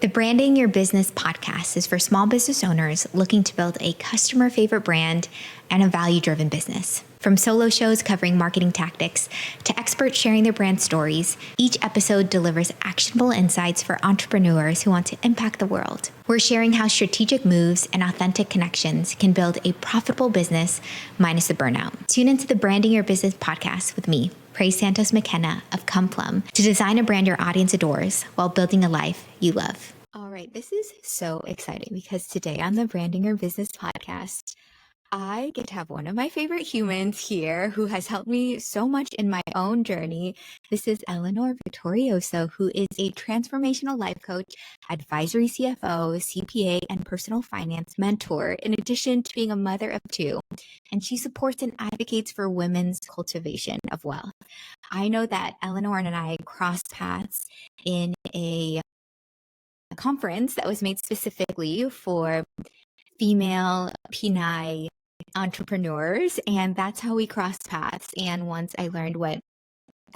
The Branding Your Business podcast is for small business owners looking to build a customer favorite brand and a value-driven business. From solo shows covering marketing tactics to experts sharing their brand stories, each episode delivers actionable insights for entrepreneurs who want to impact the world. We're sharing how strategic moves and authentic connections can build a profitable business minus the burnout. Tune into the Branding Your Business podcast with me, Praise Santos McKenna of Come Plum, to design a brand your audience adores while building a life you love. All right, this is so exciting because today on the Branding Your Business podcast, I get to have one of my favorite humans here who has helped me so much in my own journey. This is Eleanor Victorioso, who is a transformational life coach, advisory CFO, CPA, and personal finance mentor, in addition to being a mother of two. And she supports and advocates for women's cultivation of wealth. I know that Eleanor and I crossed paths in a conference that was made specifically for female Pinay entrepreneurs, and that's how we crossed paths. And once I learned what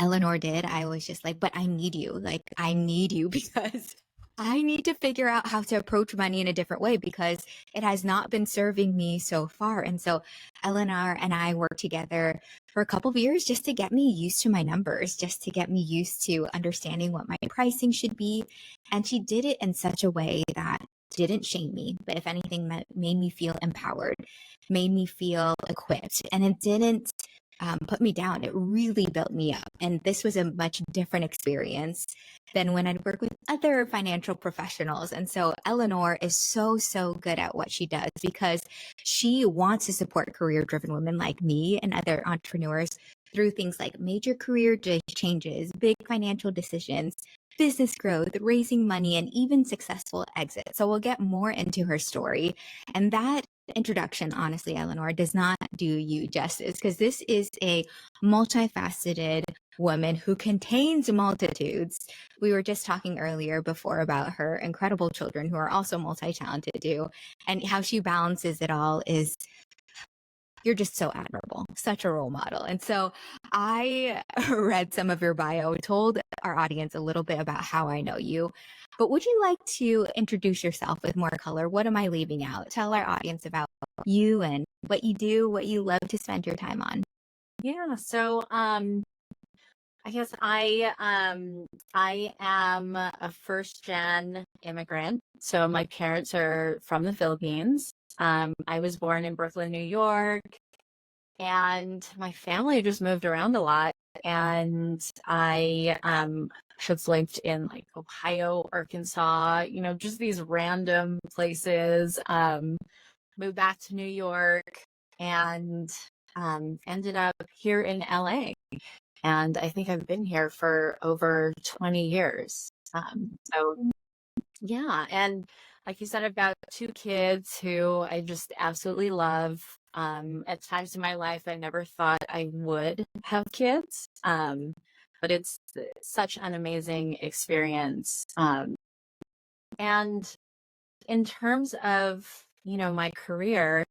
Eleanor did, I was just like, but I need you. I need you because I need to figure out how to approach money in a different way because it has not been serving me so far. And so Eleanor and I worked together for a couple of years just to get me used to my numbers, just to get me used to understanding what my pricing should be. And she did it in such a way that didn't shame me, but if anything, made me feel empowered, made me feel equipped. And it didn't put me down. It really built me up. And this was a much different experience than when I'd work with other financial professionals. And so Eleanor is so good at what she does because she wants to support career-driven women like me and other entrepreneurs through things like major career changes, big financial decisions, business growth, raising money, and even successful exits. So we'll get more into her story. And that introduction, honestly, Eleanor, does not do you justice because this is a multifaceted woman who contains multitudes. We were just talking earlier before about her incredible children who are also multi-talented too, and how she balances it all is you're just so admirable, such a role model. And so I read some of your bio, told our audience a little bit about how I know you, but would you like to introduce yourself with more color? What am I leaving out? Tell our audience about you and what you do, what you love to spend your time on. Yeah, so I guess I am a first gen immigrant. So my parents are from the Philippines. I was born in Brooklyn, New York, and my family just moved around a lot. And I have lived in like Ohio, Arkansas, just these random places. Moved back to New York and ended up here in LA. And I think I've been here for over 20 years. So yeah, and like you said, I've got two kids who I just absolutely love. At times in my life, I never thought I would have kids, but it's such an amazing experience. And in terms of, my career,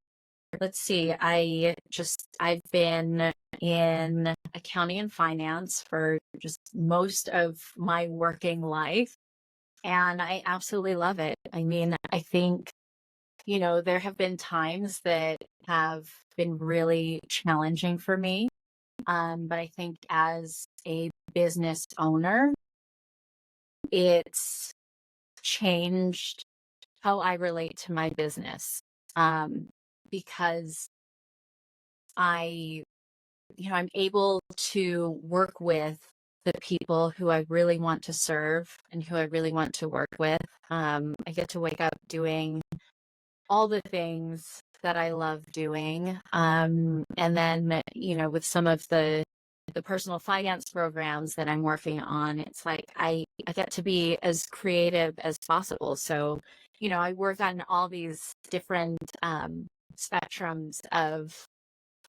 let's see, I've been in accounting and finance for just most of my working life. And I absolutely love it. I mean, I think, there have been times that have been really challenging for me. But I think as a business owner, it's changed how I relate to my business. Because I'm able to work with the people who I really want to serve and who I really want to work with. I get to wake up doing all the things that I love doing. And then, with some of the personal finance programs that I'm working on, it's like I get to be as creative as possible. So, I work on all these different spectrums of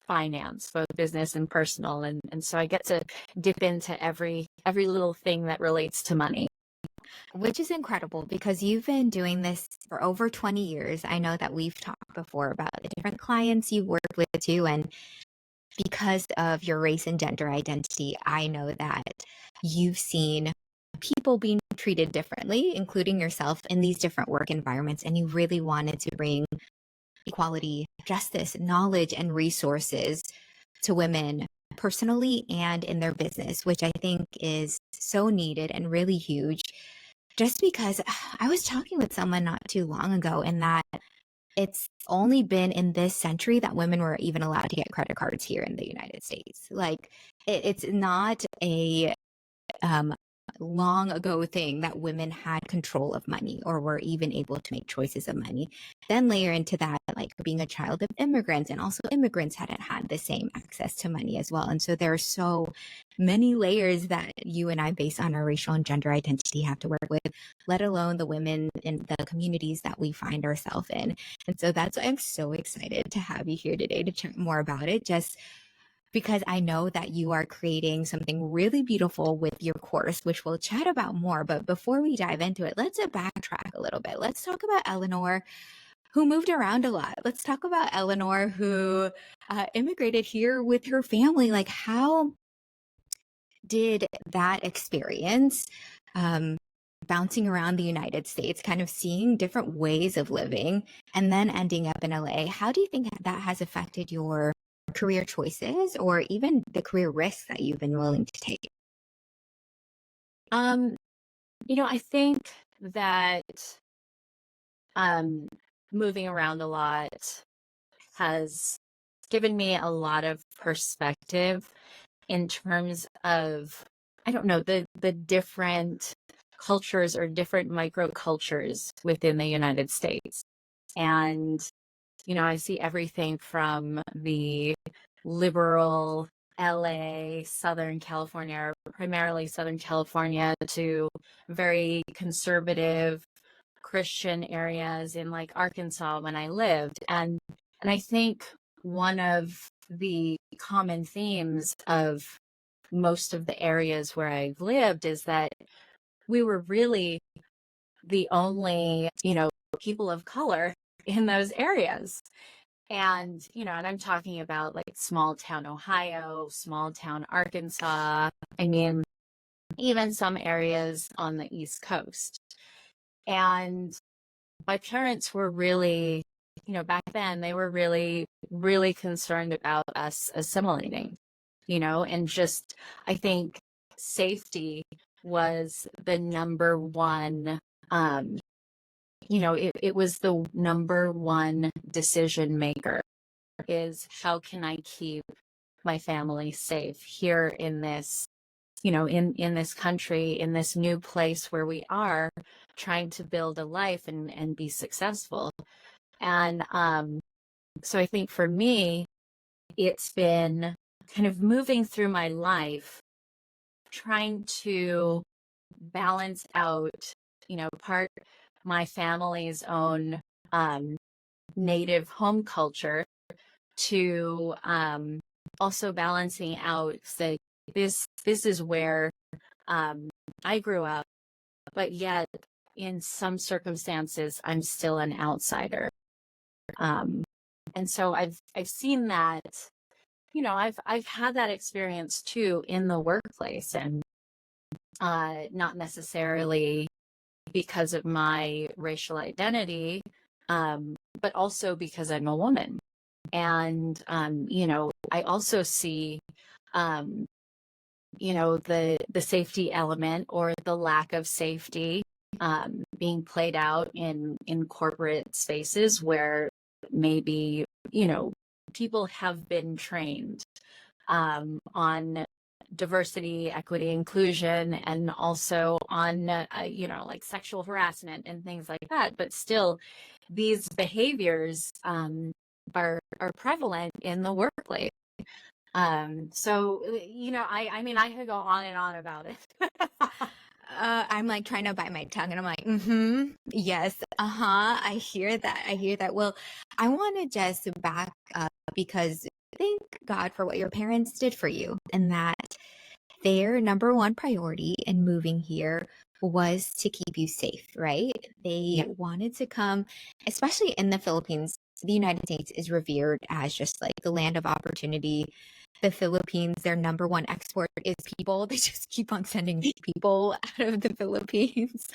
finance, both business and personal. And so I get to dip into every little thing that relates to money. Which is incredible because you've been doing this for over 20 years. I know that we've talked before about the different clients you work with too. And because of your race and gender identity, I know that you've seen people being treated differently, including yourself, in these different work environments. And you really wanted to bring equality, justice, knowledge, and resources to women personally and in their business, which I think is so needed and really huge. Just because I was talking with someone not too long ago, and that it's only been in this century that women were even allowed to get credit cards here in the United States. Like it's not a long ago thing that women had control of money or were even able to make choices of money. Then layer into that, like being a child of immigrants, and also immigrants hadn't had the same access to money as well. And so there are so many layers that you and I, based on our racial and gender identity, have to work with, let alone the women in the communities that we find ourselves in. And so that's why I'm so excited to have you here today to chat more about it. Just because I know that you are creating something really beautiful with your course, which we'll chat about more. But before we dive into it, let's backtrack a little bit. Let's talk about Eleanor, who moved around a lot. Let's talk about Eleanor, who immigrated here with her family. Like, how did that experience, bouncing around the United States, kind of seeing different ways of living, and then ending up in LA, how do you think that has affected your career choices, or even the career risks that you've been willing to take? I think that moving around a lot has given me a lot of perspective in terms of, I don't know, the different cultures or different microcultures within the United States. And, I see everything from the liberal LA, Southern California, or primarily Southern California, to very conservative Christian areas in like Arkansas when I lived. And I think one of the common themes of most of the areas where I've lived is that we were really the only, people of color in those areas. And, and I'm talking about like small town Ohio, small town Arkansas. I mean, even some areas on the East Coast. And my parents were really, back then they were really, really concerned about us assimilating, and just, I think safety was the number one, it was the number one decision maker, is how can I keep my family safe here in this, in this country, in this new place where we are trying to build a life and be successful. And so I think for me, it's been kind of moving through my life, trying to balance out, part my family's own native home culture to also balancing out that this is where I grew up, but yet in some circumstances I'm still an outsider. And so I've seen that, I've had that experience too in the workplace, and not necessarily because of my racial identity, but also because I'm a woman. And, I also see, the safety element, or the lack of safety, being played out in corporate spaces where maybe, people have been trained on diversity, equity, inclusion, and also on, like sexual harassment and things like that. But still, these behaviors are prevalent in the workplace. So, I mean, I could go on and on about it. I'm like trying to bite my tongue, and I'm like, yes, I hear that. Well, I want to just back up, because thank God for what your parents did for you, and that their number one priority in moving here was to keep you safe, right? They wanted to come, especially in the Philippines. the United States is revered as just like the land of opportunity. The Philippines, their number one export is people. They just keep on sending people out of the Philippines.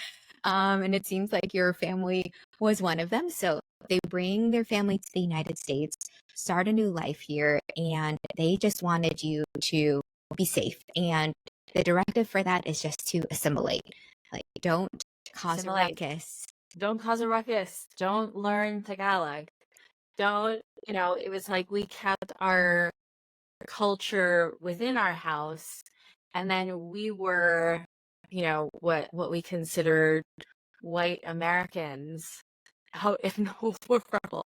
And it seems like your family was one of them. So they bring their family to the United States, start a new life here, and they just wanted you to be safe. And the directive for that is just to assimilate. Like, don't cause Assimilate. a ruckus. Don't cause a ruckus. Don't learn Tagalog. Don't, it was like we kept our culture within our house, and then we were, what we considered white Americans out in the world.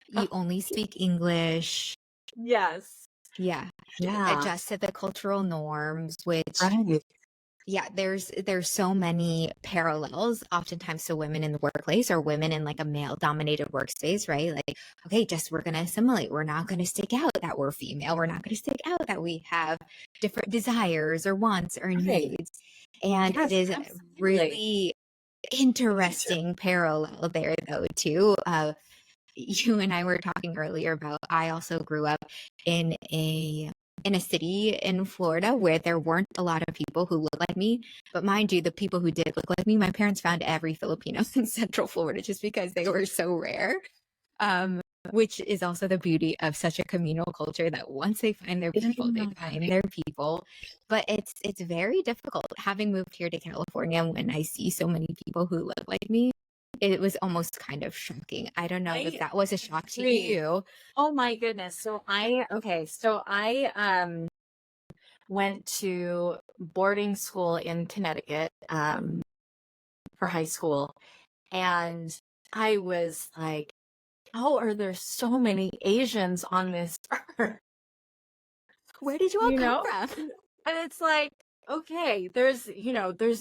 You only speak English. Yes. Yeah. Yeah. Adjust to the cultural norms, which Right. yeah, there's so many parallels oftentimes to women in the workplace or women in like a male dominated workspace, right? Like, okay, just we're going to assimilate. We're not going to stick out that we're female. We're not going to stick out that we have different desires or wants or needs. And Yes, it is absolutely. really interesting parallel there though too. You and I were talking earlier about I also grew up in a city in Florida where there weren't a lot of people who looked like me. But mind you, the people who did look like me, my parents found every Filipino in Central Florida just because they were so rare. Which is also the beauty of such a communal culture that once they find their people, they find their people. But it's very difficult. Having moved here to California, when I see so many people who look like me, it was almost kind of shocking. I don't know if that was a shock to you. Oh my goodness. So I went to boarding school in Connecticut for high school, and I was like, how are there so many Asians on this earth? Where did you all come from? And it's like, okay, there's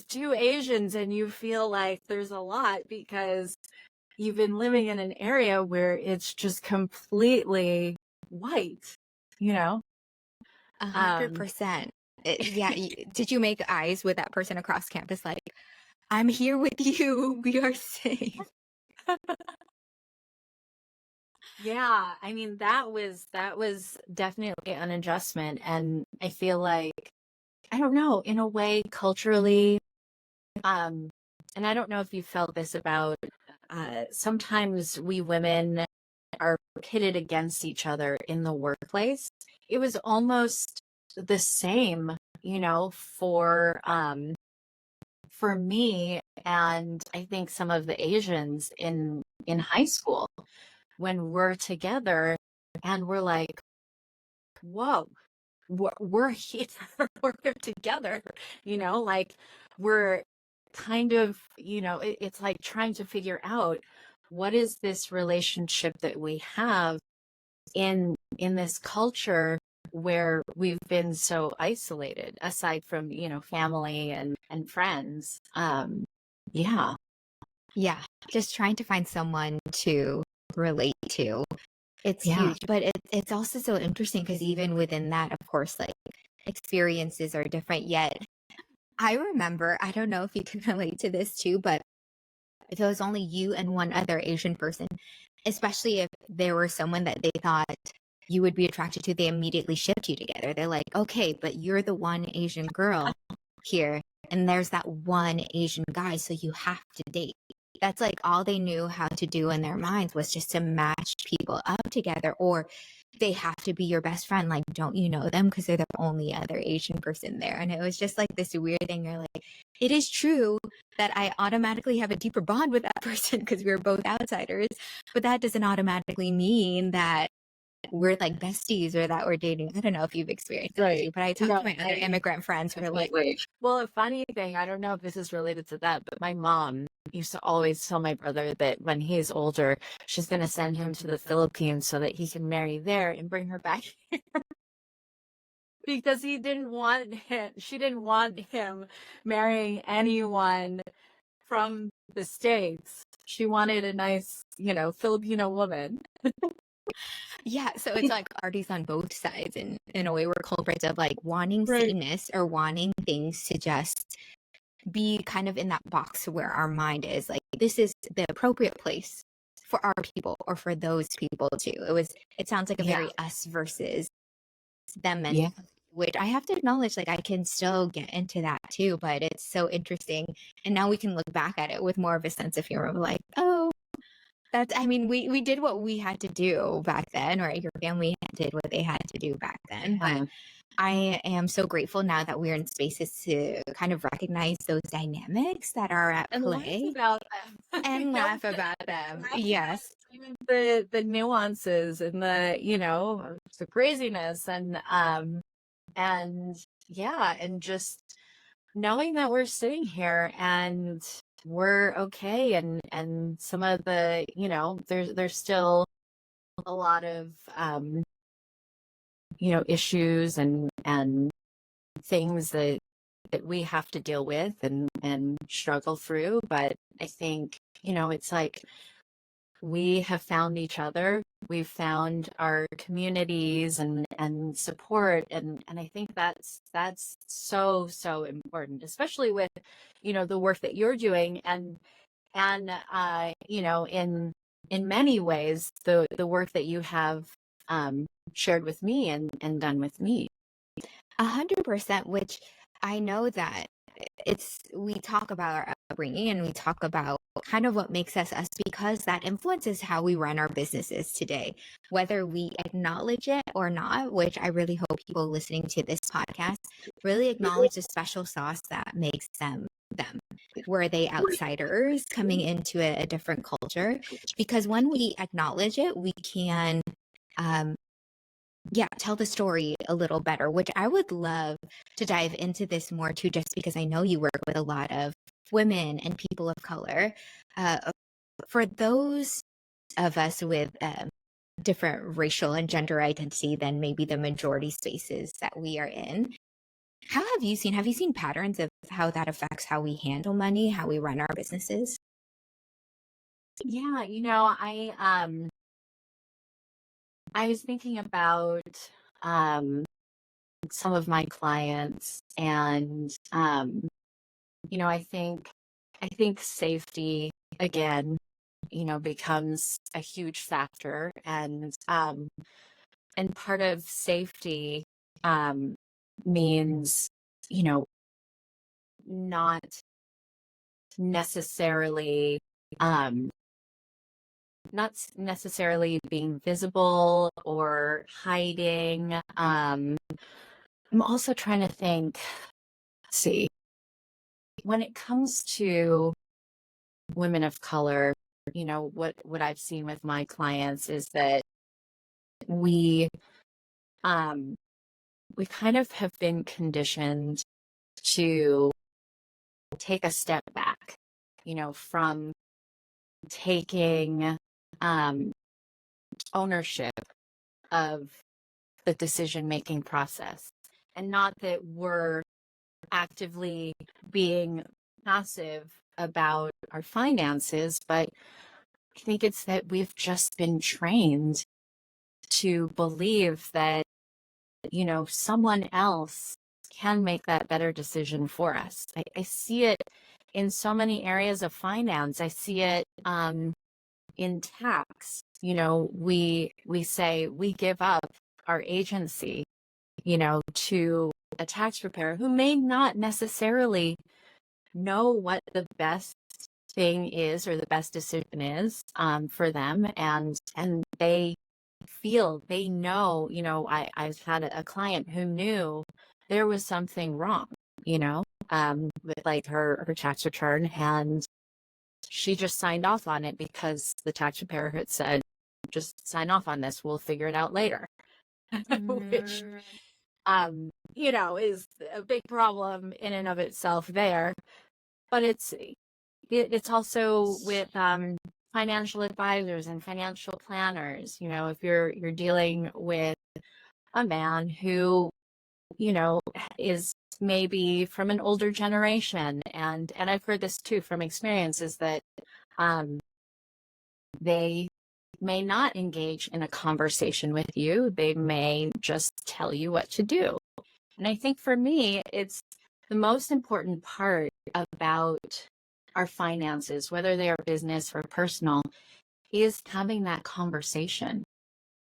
two Asians and you feel like there's a lot because you've been living in an area where it's just completely white, 100%. Yeah. Did you make eyes with that person across campus? Like, I'm here with you. We are safe. Yeah, I mean that was definitely an adjustment, and I feel like, I don't know, in a way culturally, and I don't know if you felt this about sometimes we women are pitted against each other in the workplace. It was almost the same, for me, and I think some of the Asians in high school, when we're together and we're like, whoa, we're here, we're here together, like we're kind of, it's like trying to figure out what is this relationship that we have in this culture where we've been so isolated aside from, family and friends. Yeah. Yeah. Just trying to find someone to relate to. It's huge, but it's also so interesting because even within that, of course, like experiences are different. Yet I remember, I don't know if you can relate to this too, but if it was only you and one other Asian person, especially if there were someone that they thought you would be attracted to, they immediately shipped you together. They're like, okay, but you're the one Asian girl here, and there's that one Asian guy, so you have to date. That's like all they knew how to do in their minds was just to match people up together, or they have to be your best friend. Like, don't you know them because they're the only other Asian person there? And it was just like this weird thing. You're like, it is true that I automatically have a deeper bond with that person because we're both outsiders, but that doesn't automatically mean that we're like besties or that we're dating. I don't know if you've experienced that too, but I talk to my other immigrant friends who are like, well, a funny thing, I don't know if this is related to that, but my mom used to always tell my brother that when he's older, she's going to send him to the Philippines so that he can marry there and bring her back here. Because she didn't want him marrying anyone from the States. She wanted a nice, Filipino woman. yeah, so it's like parties on both sides, and in a way we're culprits of like wanting sameness or wanting things to just be kind of in that box where our mind is like, this is the appropriate place for our people or for those people too. It sounds like a very us versus them mentality, which I have to acknowledge, like I can still get into that too, but it's so interesting. And now we can look back at it with more of a sense of humor of like, oh, I mean, we did what we had to do back then, or your family did what they had to do back then. But I am so grateful now that we're in spaces to kind of recognize those dynamics that are at play laugh about them. and laugh about them. Yes. Even the nuances and the craziness and yeah, and just knowing that we're sitting here and we're okay, and some of the there's still a lot of issues and things that we have to deal with and struggle through, but I think it's like we have found each other, we've found our communities and support, and I think that's so important, especially with the work that you're doing, and in many ways the work that you have shared with me and done with me. 100%, which I know that we talk about our upbringing and we talk about kind of what makes us us, because that influences how we run our businesses today, whether we acknowledge it or not, which I really hope people listening to this podcast really acknowledge the special sauce that makes them them. Were they outsiders coming into a different culture? Because when we acknowledge it, we can tell the story a little better, which I would love to dive into this more too, just because I know you work with a lot of women and people of color. For those of us with different racial and gender identity than maybe the majority spaces that we are in, have you seen patterns of how that affects how we handle money, how we run our businesses? Yeah, I was thinking about some of my clients, and I think safety again, becomes a huge factor, and part of safety means not necessarily being visible or hiding. I'm also trying to think, see, when it comes to women of color, what I've seen with my clients is that we kind of have been conditioned to take a step back, from taking ownership of the decision-making process. And not that we're actively being passive about our finances, but I think it's that we've just been trained to believe that, someone else can make that better decision for us. I see it in so many areas of finance. I see it in tax. We say we give up our agency, to a tax preparer who may not necessarily know what the best thing is or the best decision is for them, and they know, I've had a client who knew there was something wrong, with like her tax return, and she just signed off on it because the tax preparer had said, just sign off on this, we'll figure it out later. Which is a big problem in and of itself there. But it's also with financial advisors and financial planners. If you're dealing with a man who is maybe from an older generation, and I've heard this too from experiences, that they may not engage in a conversation with you. They may just tell you what to do. And I think for me, it's the most important part about our finances, whether they are business or personal, is having that conversation,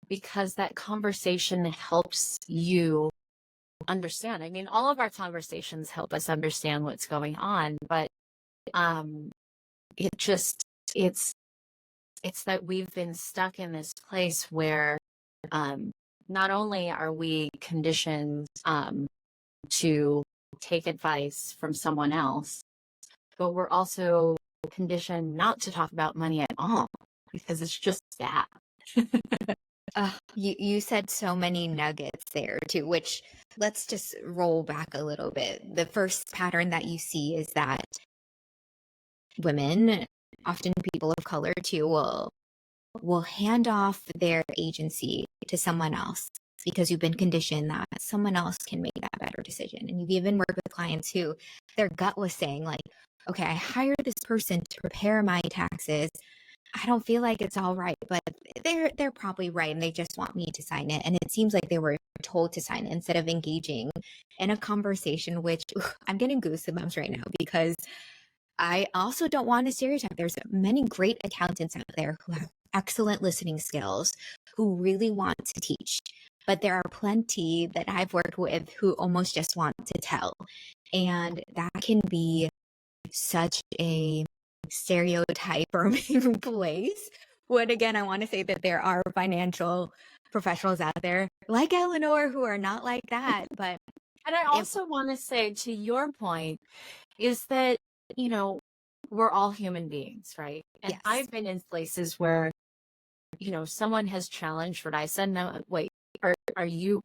because that conversation helps you understand. I mean, all of our conversations help us understand what's going on, but um it just it's it's that we've been stuck in this place where um not only are we conditioned to take advice from someone else, but we're also conditioned not to talk about money at all because it's just bad. You said so many nuggets there too, which let's just roll back a little bit. The first pattern that you see is that women, often people of color too, will hand off their agency to someone else because you've been conditioned that someone else can make that better decision. And you've even worked with clients who their gut was saying like, okay, I hired this person to prepare my taxes. I don't feel like it's all right, but they're probably right and they just want me to sign it. And it seems like they were told to sign it instead of engaging in a conversation, which I'm getting goosebumps right now because I also don't want to stereotype. There's many great accountants out there who have excellent listening skills, who really want to teach. But there are plenty that I've worked with who almost just want to tell. And that can be such a stereotype-forming place. When again, I want to say that there are financial professionals out there like Eleanor who are not like that. But And I also want to say, to your point, is that, you know, we're all human beings, right? And yes, I've been in places where, you know, someone has challenged what I said. No, wait, are you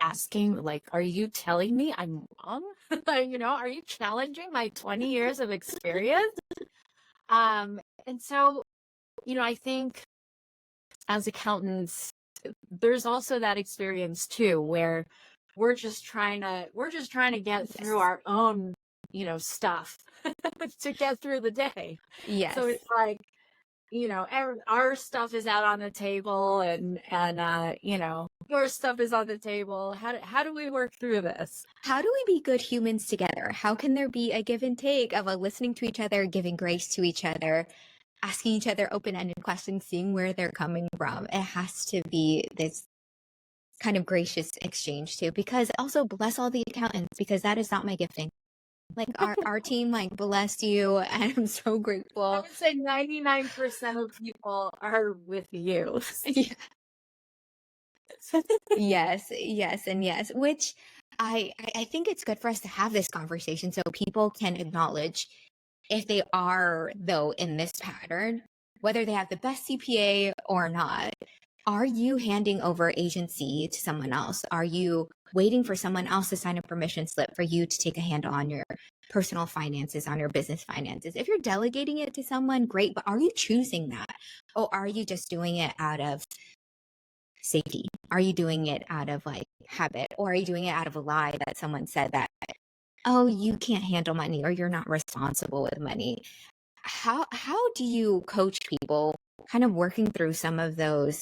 asking, like, are you telling me I'm wrong? You know, are you challenging my 20 years of experience? And so, you know, I think as accountants, there's also that experience too, where we're just trying to get through yes, our own, you know, stuff to get through the day. So yes. it's like, you know, our stuff is out on the table, and you know, your stuff is on the table. How do we work through this? How do we be good humans together? How can there be a give and take of a listening to each other, giving grace to each other, asking each other open-ended questions, seeing where they're coming from? It has to be this kind of gracious exchange too, because also bless all the accountants, because that is not my gifting. Like our team, like bless you, and I'm so I grateful. would say 99% of people are with you. Yes, yes, and yes, which I think it's good for us to have this conversation so people can acknowledge if they are, though, in this pattern, whether they have the best CPA or not. Are you handing over agency to someone else? Are you waiting for someone else to sign a permission slip for you to take a handle on your personal finances, on your business finances? If you're delegating it to someone, great, but are you choosing that? Or are you just doing it out of safety? Are you doing it out of like habit? Or are you doing it out of a lie that someone said that, oh, you can't handle money or you're not responsible with money? How do you coach people kind of working through some of those,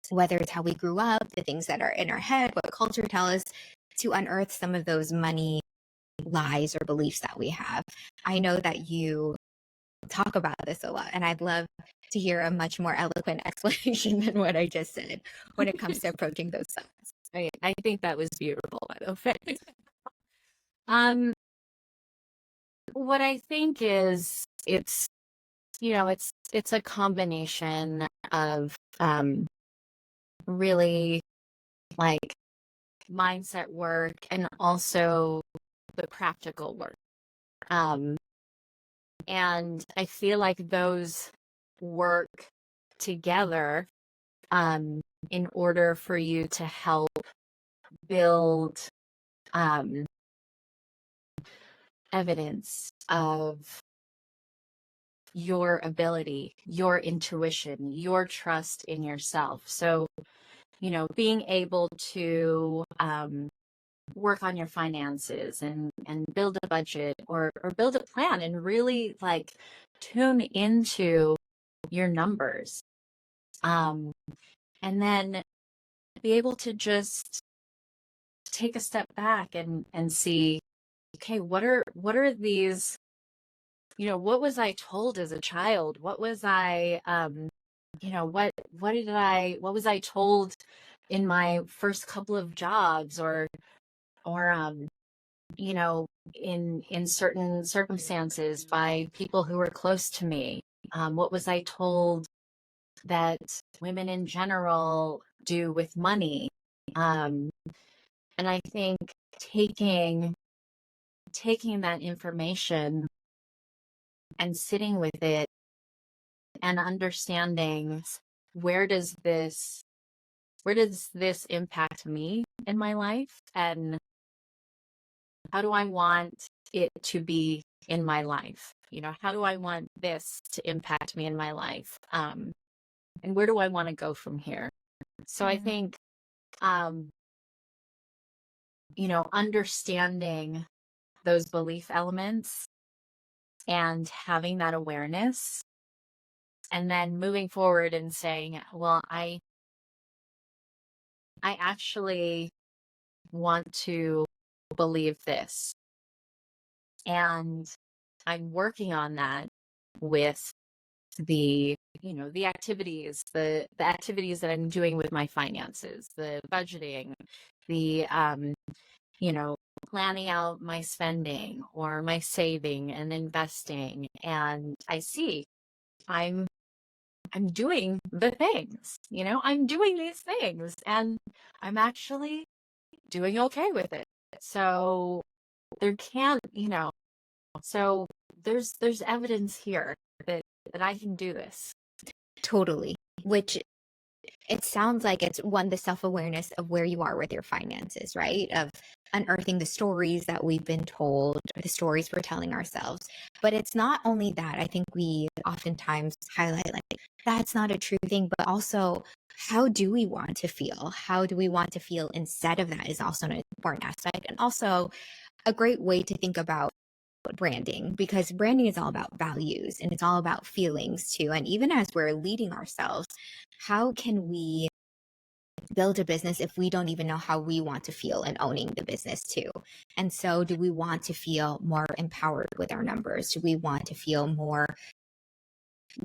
whether it's how we grew up, the things that are in our head, what culture tells us, to unearth some of those money lies or beliefs that we have? I know that you talk about this a lot, and I'd love to hear a much more eloquent explanation than what I just said when it comes to approaching those subjects. I think that was beautiful, by the way. Um, what I think is it's, you know, it's a combination of really like mindset work and also the practical work. Um, and I feel like those work together in order for you to help build um, evidence of your ability, your intuition, your trust in yourself. So, you know, being able to work on your finances and build a budget or build a plan and really like tune into your numbers. And then be able to just take a step back and see, okay, what are these what was I told as a child? What was I, what was I told in my first couple of jobs, or, you know, in certain circumstances by people who were close to me? What was I told that women in general do with money? Um, and I think taking that information and sitting with it and understanding, where does this impact me in my life, and how do I want it to be in my life? How do I want this to impact me in my life? And where do I want to go from here? So I think, um, understanding those belief elements and having that awareness, and then moving forward and saying, well, I actually want to believe this, and I'm working on that with the activities, the activities that I'm doing with my finances, the budgeting, the you know planning out my spending or my saving and investing. And I see I'm doing the things, I'm doing these things, and I'm actually doing okay with it. So there can't, so there's evidence here that I can do this. Totally. Which it sounds like it's one, the self-awareness of where you are with your finances, right? Of unearthing the stories that we've been told, or the stories we're telling ourselves. But it's not only that. I think we oftentimes highlight like that's not a true thing, but also how do we want to feel? How do we want to feel instead of that is also an important aspect. And also a great way to think about branding, because branding is all about values and it's all about feelings too. And even as we're leading ourselves, how can we build a business if we don't even know how we want to feel in owning the business too? And so do we want to feel more empowered with our numbers? Do we want to feel more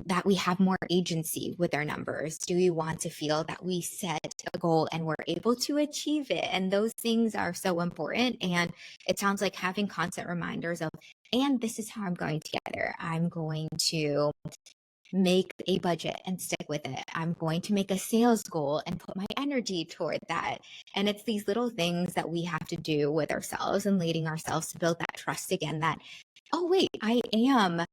that we have more agency with our numbers? Do we want to feel that we set a goal and we're able to achieve it? And those things are so important. And it sounds like having constant reminders of, and this is how I'm going to get there. I'm going to make a budget and stick with it. I'm going to make a sales goal and put my energy toward that. And it's these little things that we have to do with ourselves and leading ourselves to build that trust again that, oh, wait, I am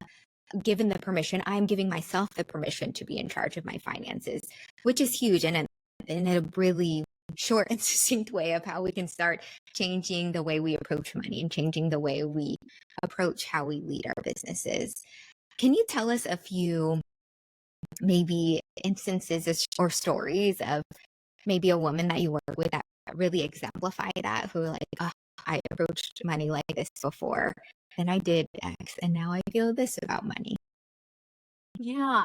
given the permission, I'm giving myself the permission to be in charge of my finances, which is huge. And in a really short and succinct way of how we can start changing the way we approach money and changing the way we approach how we lead our businesses. Can you tell us a few maybe instances or stories of maybe a woman that you work with that really exemplify that, who like, oh, I approached money like this before, and I did X, and now I feel this about money? Yeah.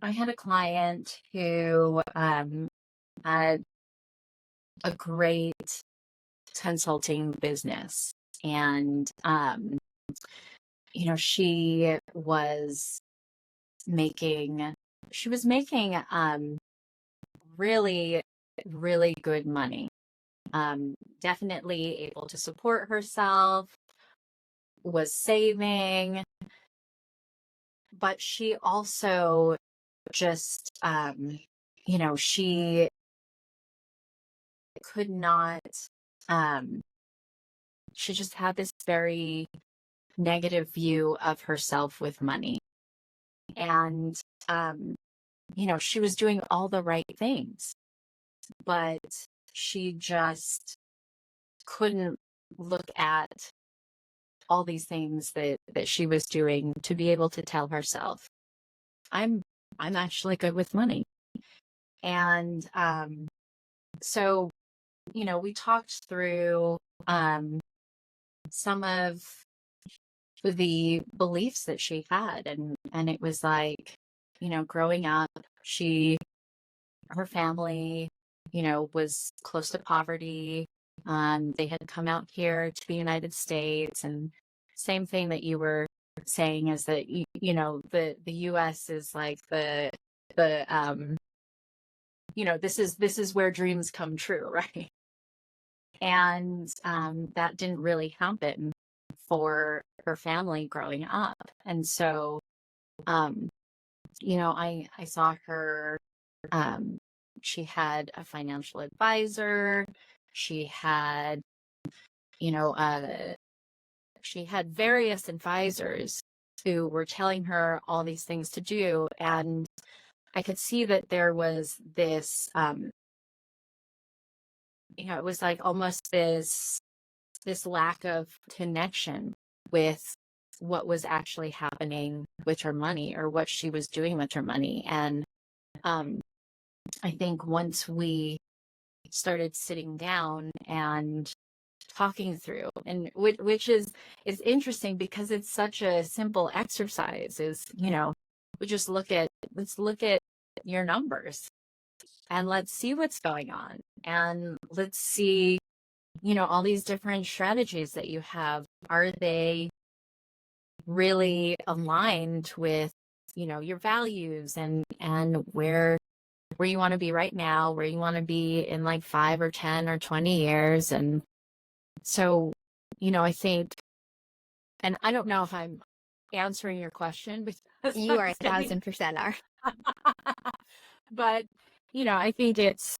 I had a client who had a great consulting business, and she was making really, really good money. Definitely able to support herself, was saving, but she also just, she could not, she just had this very negative view of herself with money. And, she was doing all the right things, but she just couldn't look at all these things that she was doing to be able to tell herself, I'm actually good with money. And so we talked through some of the beliefs that she had, and it was like, growing up, her family, was close to poverty. They had come out here to the United States, and same thing that you were saying is that the US is like the this is where dreams come true, right? And that didn't really happen for her family growing up. And so I saw her, she had a financial advisor, she had you know she had various advisors who were telling her all these things to do. And I could see that there was this, it was like almost this lack of connection with what was actually happening with her money or what she was doing with her money. And I think once we started sitting down and talking through, and which is interesting because it's such a simple exercise, is we just let's look at your numbers and let's see what's going on, and let's see all these different strategies that you have, are they really aligned with your values and where you want to be right now, where you want to be in like 5 or 10 or 20 years. And so I think, and I don't know if I'm answering your question, because You are 1,000% are. but I think it's,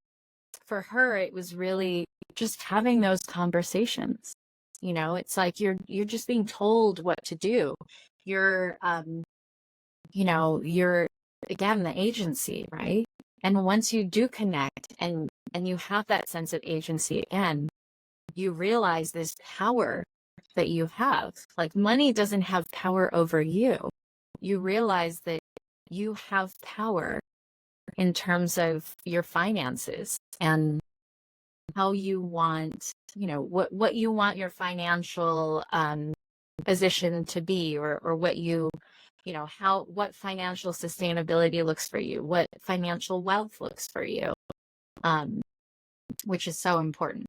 for her, it was really just having those conversations. It's like you're just being told what to do. You're you're, again, the agency, right? And once you do connect and you have that sense of agency again, you realize this power that you have. Like, money doesn't have power over you. You realize that you have power in terms of your finances and how you want, what you want your financial position to be, or what what financial sustainability looks for you, what financial wealth looks for you, which is so important.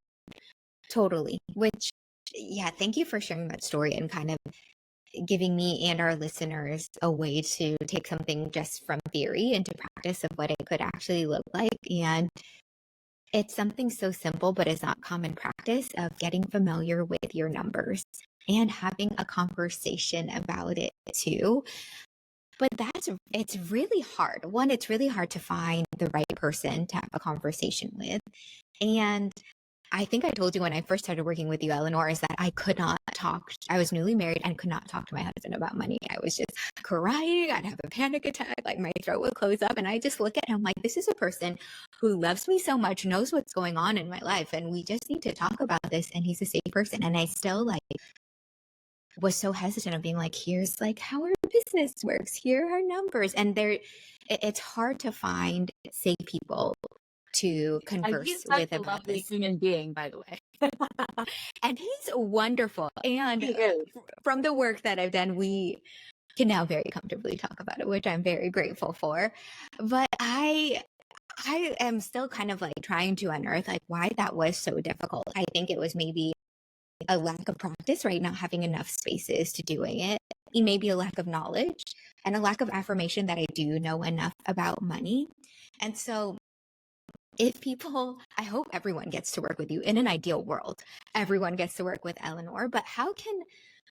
Totally. Which, yeah, thank you for sharing that story and kind of giving me and our listeners a way to take something just from theory into practice of what it could actually look like. And it's something so simple, but it's not common practice of getting familiar with your numbers and having a conversation about it too. But it's really hard. One, it's really hard to find the right person to have a conversation with. And I think I told you when I first started working with you, Eleanor, is that I could not talk. I was newly married and could not talk to my husband about money. I was just crying. I'd have a panic attack. Like, my throat would close up. And I just look at him like, this is a person who loves me so much, knows what's going on in my life. And we just need to talk about this. And he's a safe person. And I still was so hesitant of being like, here's like how our business works. Here are numbers. And it's hard to find safe people to converse he's with a about lovely this. human being, by the way. And he's wonderful. And from the work that I've done, we can now very comfortably talk about it, which I'm very grateful for. But I am still kind of like trying to unearth like why that was so difficult. I think it was maybe a lack of practice, right? Not having enough spaces to doing it. Maybe a lack of knowledge and a lack of affirmation that I do know enough about money. And so I hope everyone gets to work with you. In an ideal world, everyone gets to work with Eleanor. But how can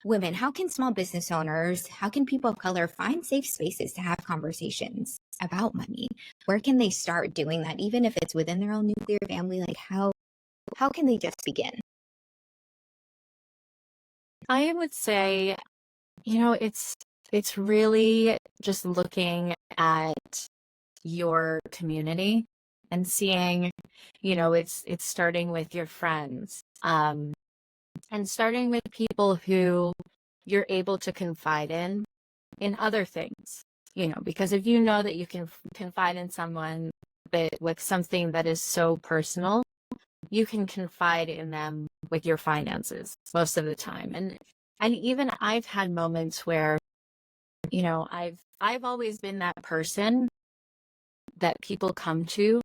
women, how can small business owners, how can people of color find safe spaces to have conversations about money? Where can they start doing that, even if it's within their own nuclear family? Like, how can they just begin? I would say, it's really just looking at your community and seeing, it's starting with your friends, and starting with people who you're able to confide in other things, because if you know that you can confide in someone with something that is so personal, you can confide in them with your finances most of the time. And even I've had moments where, I've always been that person that people come to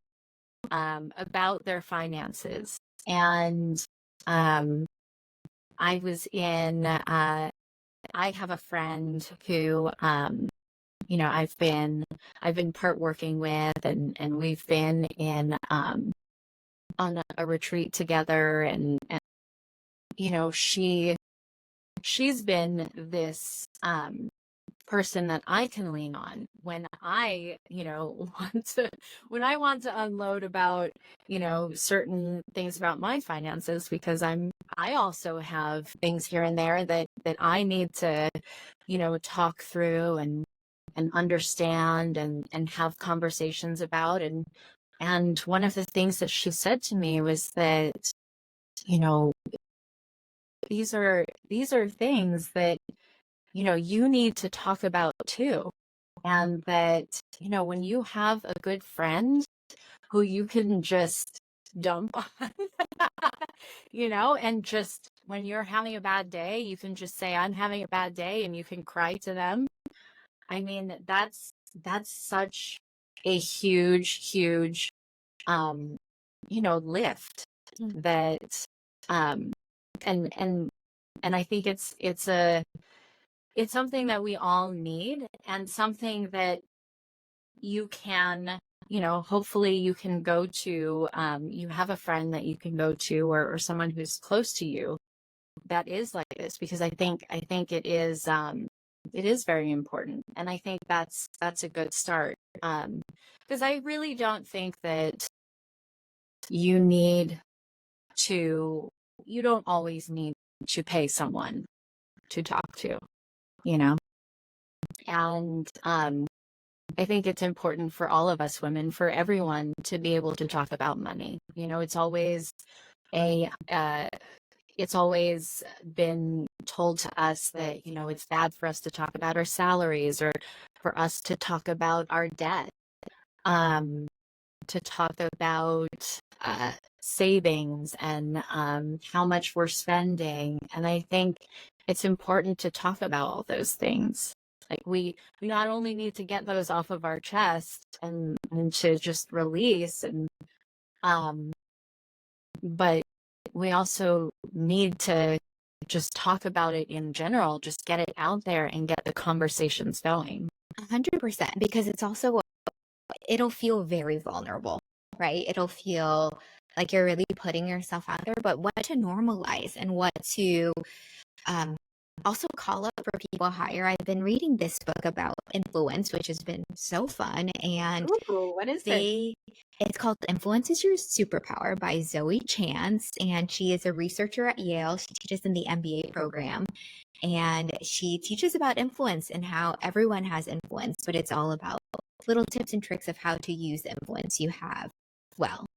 about their finances. And I was in I have a friend who, you know, I've been part working with, and we've been in, on a retreat together, and, you know, she's been this, person that I can lean on when I, you know, when I want to unload about, you know, certain things about my finances, because I also have things here and there that I need to, you know, talk through and understand and have conversations about. And one of the things that she said to me was that, you know, these are things that, you know, you need to talk about too. And that, you know, when you have a good friend who you can just dump on, you know, and just when you're having a bad day, you can just say, I'm having a bad day, and you can cry to them. I mean, that's such a huge, um, you know, lift that, um, and I think it's something that we all need, and something that you can, you know, hopefully you can go to, you have a friend that you can go to, or someone who's close to you that is like this, because I think it is very important. And I think that's a good start. Because I really don't think that you need to, you don't always need to pay someone to talk to, you know? And, I think it's important for all of us women, for everyone, to be able to talk about money. You know, a, it's always been told to us that, you know, it's bad for us to talk about our salaries, or for us to talk about our debt, um, to talk about savings, and how much we're spending. And I think it's important to talk about all those things. Like we not only need to get those off of our chest, and to just release, and um, but we also need to just talk about it in general, just get it out there and get the conversations going. 100%, because it's also, it'll feel very vulnerable, right? It'll feel like you're really putting yourself out there, but what to normalize and what to um, also call up for people higher. I've been reading this book about influence, which has been so fun. And Ooh, what is it? it's called Influence is Your Superpower by Zoe Chance. And she is a researcher at Yale. She teaches in the MBA program. And she teaches about influence and how everyone has influence, but it's all about little tips and tricks of how to use the influence you have well.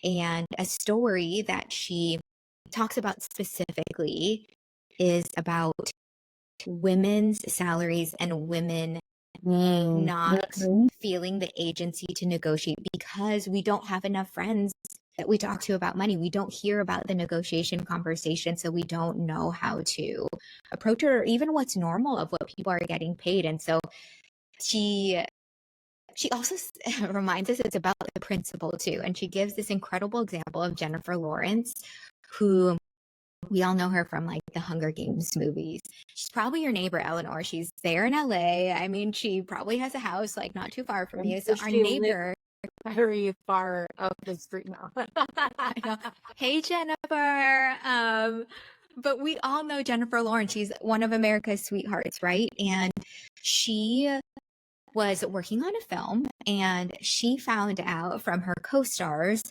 And a story that she talks about specifically is about women's salaries and women not feeling the agency to negotiate because we don't have enough friends that we talk to about money. We don't hear about the negotiation conversation, so we don't know how to approach it, or even what's normal of what people are getting paid. And so she also reminds us it's about the principle too. And she gives this incredible example of Jennifer Lawrence, who we all know her from like the Hunger Games movies. She's probably your neighbor, Eleanor. She's there in LA. I mean, she probably has a house like not too far from you. So our neighbor, very far up the street now. I know. Hey, Jennifer. But we all know Jennifer Lawrence. She's one of America's sweethearts, right? And she was working on a film, and she found out from her co-stars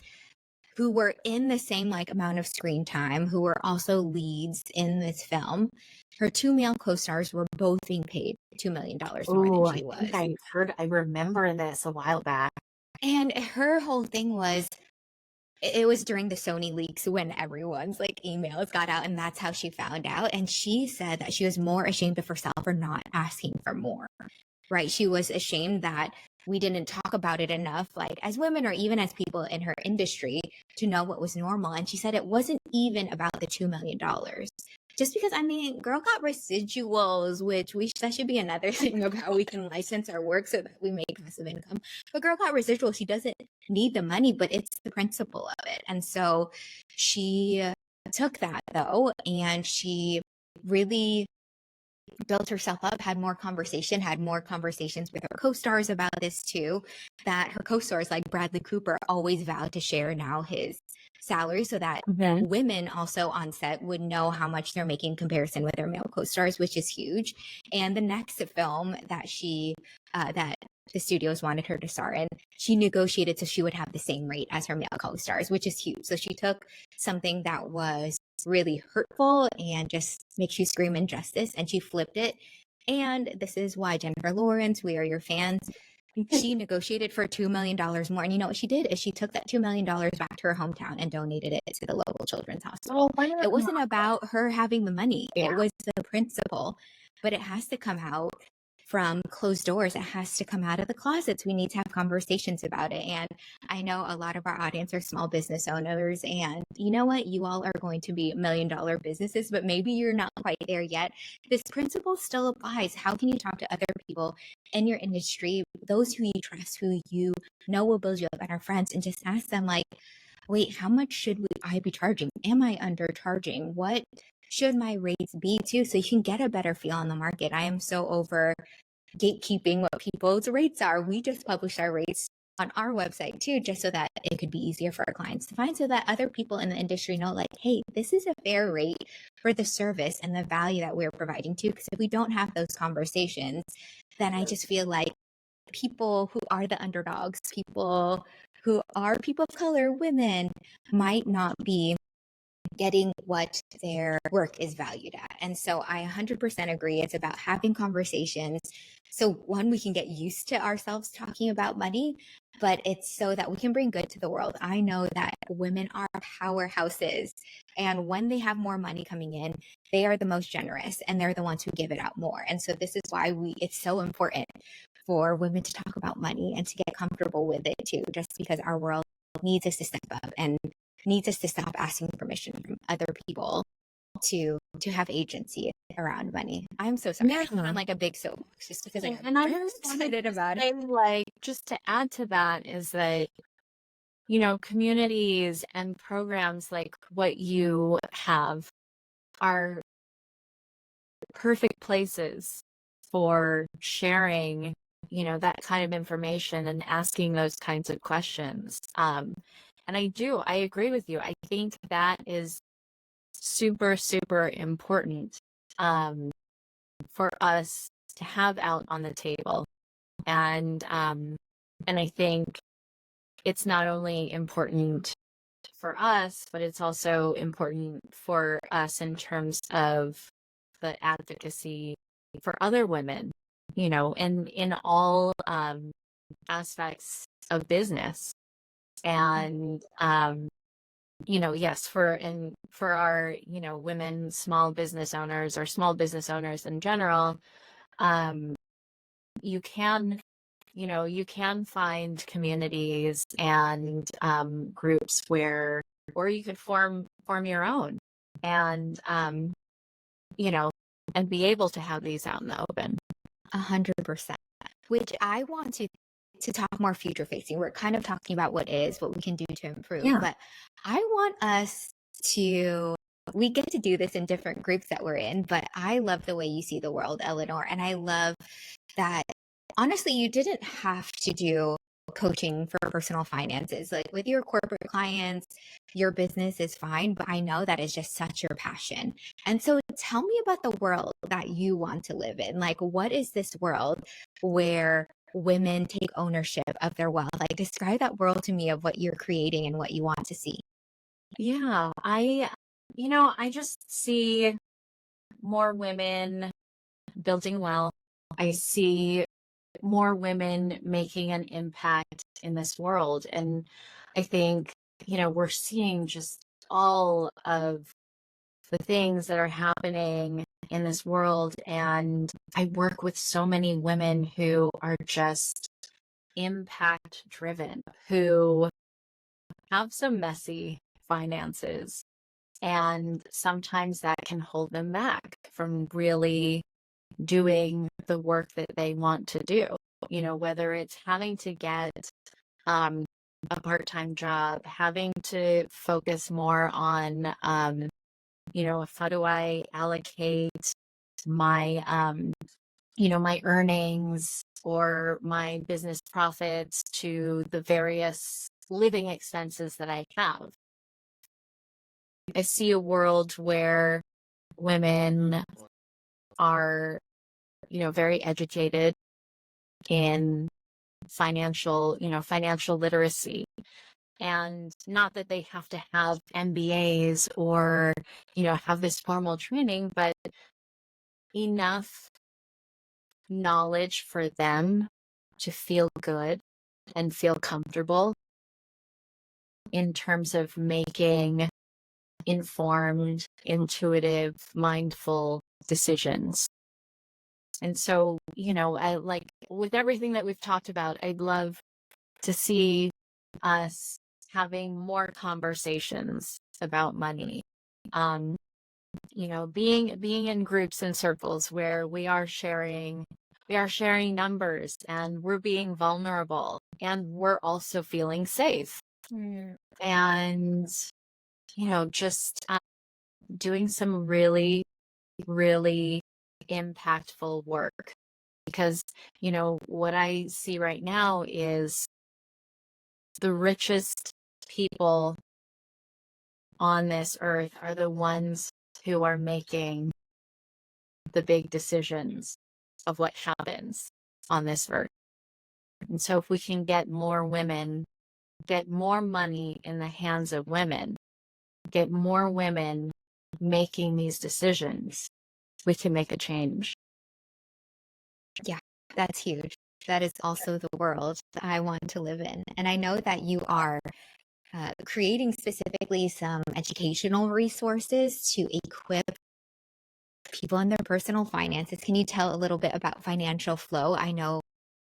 who were in the same like amount of screen time, who were also leads in this film. Her two male co-stars were both being paid $2 million more than she was. I remember this a while back. And her whole thing was, it was during the Sony leaks when everyone's like emails got out, and that's how she found out. And she said that she was more ashamed of herself for not asking for more, right? She was ashamed that we didn't talk about it enough, like as women or even as people in her industry, to know what was normal. And she said it wasn't even about the $2 million. Just because, I mean, girl got residuals, which that should be another thing of how we can license our work so that we make passive income. But girl got residuals. She doesn't need the money, but it's the principle of it. And so she took that though, and she really built herself up, had more conversations with her co-stars about this too, that her co-stars like Bradley Cooper always vowed to share now his salary so that women also on set would know how much they're making in comparison with their male co-stars, which is huge. And the next film that that the studios wanted her to star in, she negotiated so she would have the same rate as her male co-stars, which is huge. So she took something that was really hurtful and just makes you scream injustice, and she flipped it. And this is why, Jennifer Lawrence, we are your fans. She negotiated for $2 million more. And you know what she did is she took that $2 million back to her hometown and donated it to the local children's hospital. It wasn't about her having the money. It was the principle, but it has to come out from closed doors. It has to come out of the closets. We need to have conversations about it. And I know a lot of our audience are small business owners, and you know what? You all are going to be $1 million businesses, but maybe you're not quite there yet. This principle still applies. How can you talk to other people in your industry, those who you trust, who you know will build you up, and our friends, and just ask them like, wait, how much should I be charging? Am I undercharging? What should my rates be too? So you can get a better feel on the market. I am so over gatekeeping what people's rates are. We just publish our rates on our website too, just so that it could be easier for our clients to find, so that other people in the industry know like, hey, this is a fair rate for the service and the value that we're providing too. Because if we don't have those conversations, then I just feel like people who are the underdogs, people who are people of color, women, might not be getting what their work is valued at. And so I 100% agree. It's about having conversations. So one, we can get used to ourselves talking about money, but it's so that we can bring good to the world. I know that women are powerhouses, and when they have more money coming in, they are the most generous, and they're the ones who give it out more. And so this is why it's so important for women to talk about money and to get comfortable with it too, just because our world needs us to step up and needs us to stop asking permission from other people to have agency around money. I'm so sorry. Yeah. I'm like a big soapbox just because I'm very very excited about it. Like, just to add to that is that, you know, communities and programs like what you have are perfect places for sharing, you know, that kind of information and asking those kinds of questions. And I agree with you. I think that is super, super important for us to have out on the table. And I think it's not only important for us, but it's also important for us in terms of the advocacy for other women, you know, and in all aspects of business. And you know, yes, for our, you know, women small business owners or small business owners in general, you can, you know, you can find communities and groups where, or you could form your own, and you know, and be able to have these out in the open. 100%. Which I want to talk more future facing. We're kind of talking about what is, what we can do to improve. Yeah. But I want us to, we get to do this in different groups that we're in, but I love the way you see the world, Eleanor. And I love that, honestly, you didn't have to do coaching for personal finances. Like with your corporate clients, your business is fine, but I know that is just such your passion. And so tell me about the world that you want to live in. Like, what is this world where women take ownership of their wealth? Like, describe that world to me of what you're creating and what you want to see. Yeah, you know, I just see more women building wealth. I see more women making an impact in this world. And I think, you know, we're seeing just all of the things that are happening in this world. And I work with so many women who are just impact driven, who have some messy finances. And sometimes that can hold them back from really doing the work that they want to do, you know, whether it's having to get a part-time job, having to focus more on, you know, how do I allocate my, my earnings or my business profits to the various living expenses that I have. I see a world where women are, very educated in financial literacy. And not that they have to have MBAs or, have this formal training, but enough knowledge for them to feel good and feel comfortable in terms of making informed, intuitive, mindful decisions. And so, I like with everything that we've talked about, I'd love to see us having more conversations about money. Being in groups and circles where we are sharing numbers and we're being vulnerable and we're also feeling safe. And, just doing some really, really impactful work. Because, what I see right now is the richest people on this earth are the ones who are making the big decisions of what happens on this earth. And so if we can get more women, get more money in the hands of women, get more women making these decisions, we can make a change. Yeah, that's huge. That is also the world that I want to live in. And I know that you are creating specifically some educational resources to equip people in their personal finances. Can you tell a little bit about financial flow? I know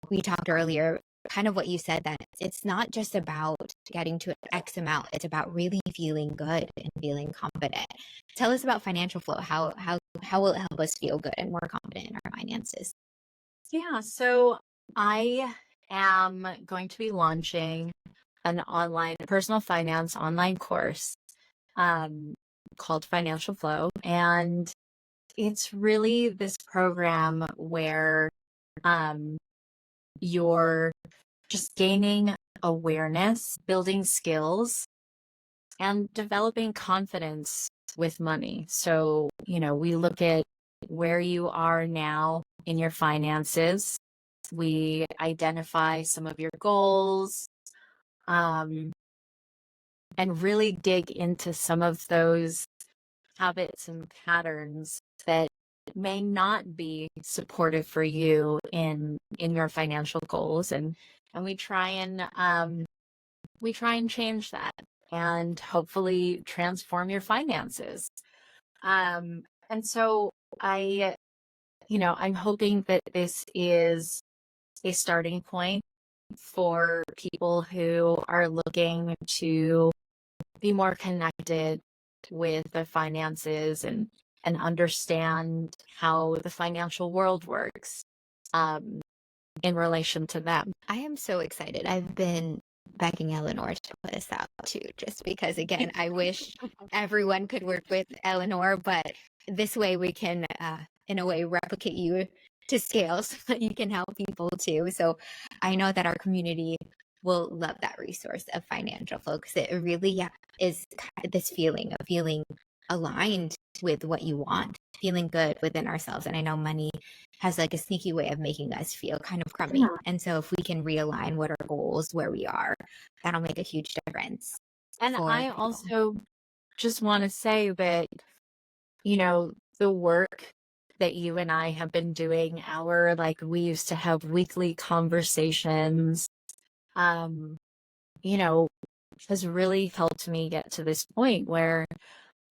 we talked earlier, kind of what you said, that it's not just about getting to an X amount. It's about really feeling good and feeling confident. Tell us about financial flow. How will it help us feel good and more confident in our finances? Yeah, so I am going to be launching an online personal finance online course called Financial Flow. And it's really this program where you're just gaining awareness, building skills, and developing confidence with money. So, we look at where you are now in your finances. We identify some of your goals, and really dig into some of those habits and patterns that may not be supportive for you in your financial goals, and we try and change that and hopefully transform your finances. And so I'm hoping that this is a starting point for people who are looking to be more connected with their finances and understand how the financial world works in relation to them. I am so excited. I've been begging Eleanor to put this out too, just because, again, I wish everyone could work with Eleanor, but this way we can, in a way, replicate you to scale so that you can help people too. So I know that our community will love that resource of financial flow, because it really is this feeling of feeling aligned with what you want, feeling good within ourselves. And I know money has like a sneaky way of making us feel kind of crummy. Yeah. And so if we can realign what our goals, where we are, that'll make a huge difference. And I people. also just want to say that, the work that you and I have been doing, we used to have weekly conversations, has really helped me get to this point where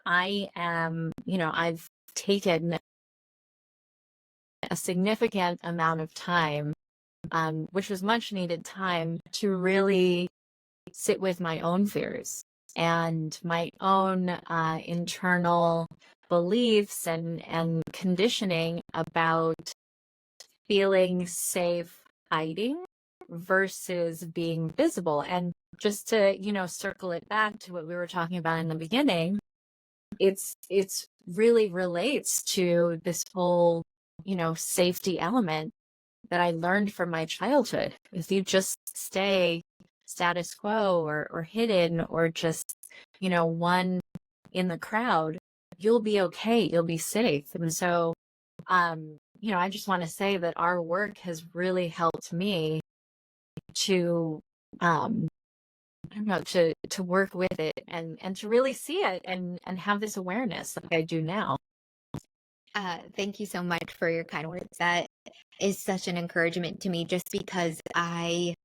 I am, I've taken a significant amount of time, which was much needed time, to really sit with my own fears and my own internal beliefs and conditioning about feeling safe hiding versus being visible. And just to, circle it back to what we were talking about in the beginning, it's really relates to this whole, safety element that I learned from my childhood. If you just stay status quo or hidden or just, one in the crowd, you'll be okay. You'll be safe. And so, I just want to say that our work has really helped me to, um, I don't know, to work with it and to really see it and have this awareness like I do now. Thank you so much for your kind words. That is such an encouragement to me, just because I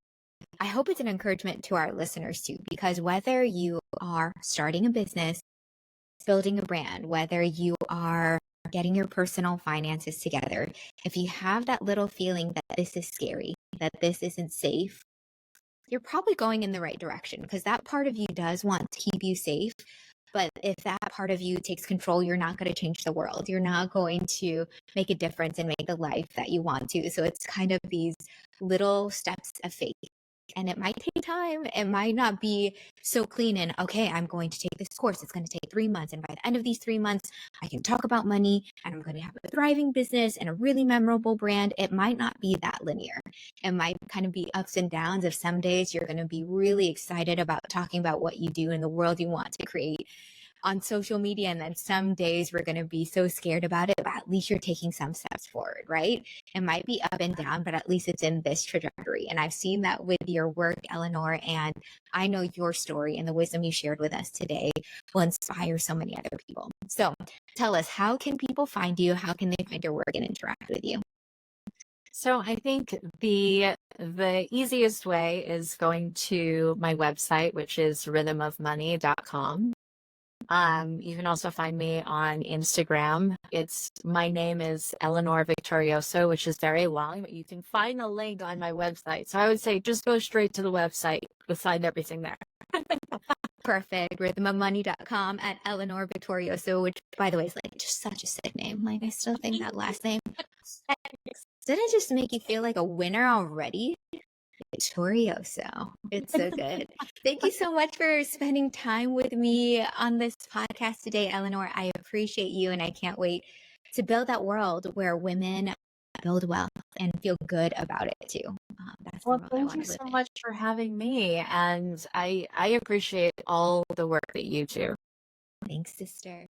hope it's an encouragement to our listeners too, because whether you are starting a business, building a brand, whether you are getting your personal finances together, if you have that little feeling that this is scary, that this isn't safe, you're probably going in the right direction, because that part of you does want to keep you safe. But if that part of you takes control, you're not going to change the world. You're not going to make a difference and make the life that you want to. So it's kind of these little steps of faith. And it might take time. It might not be so clean and, okay, I'm going to take this course. It's going to take 3 months. And by the end of these 3 months, I can talk about money and I'm going to have a thriving business and a really memorable brand. It might not be that linear. It might kind of be ups and downs. Of some days you're going to be really excited about talking about what you do and the world you want to create on social media. And then some days we're going to be so scared about it, but at least you're taking some steps forward, right? It might be up and down, but at least it's in this trajectory. And I've seen that with your work, Eleanor, and I know your story and the wisdom you shared with us today will inspire so many other people. So tell us, how can people find you? How can they find your work and interact with you? So I think the easiest way is going to my website, which is rhythmofmoney.com. You can also find me on Instagram. My name is Eleanor Victorioso, which is very long, but you can find the link on my website. So I would say just go straight to the website. You'll find everything there. Perfect. Rhythmofmoney.com at Eleanor Victorioso, which, by the way, is like just such a sick name. Like, I still think that last name, didn't it just make you feel like a winner already? Victorioso. It's so good. Thank you so much for spending time with me on this podcast today, Eleanor. I appreciate you, and I can't wait to build that world where women build wealth and feel good about it too. That's the Well, world I thank want you to live so in. much for having me. And I appreciate all the work that you do. Thanks, sister.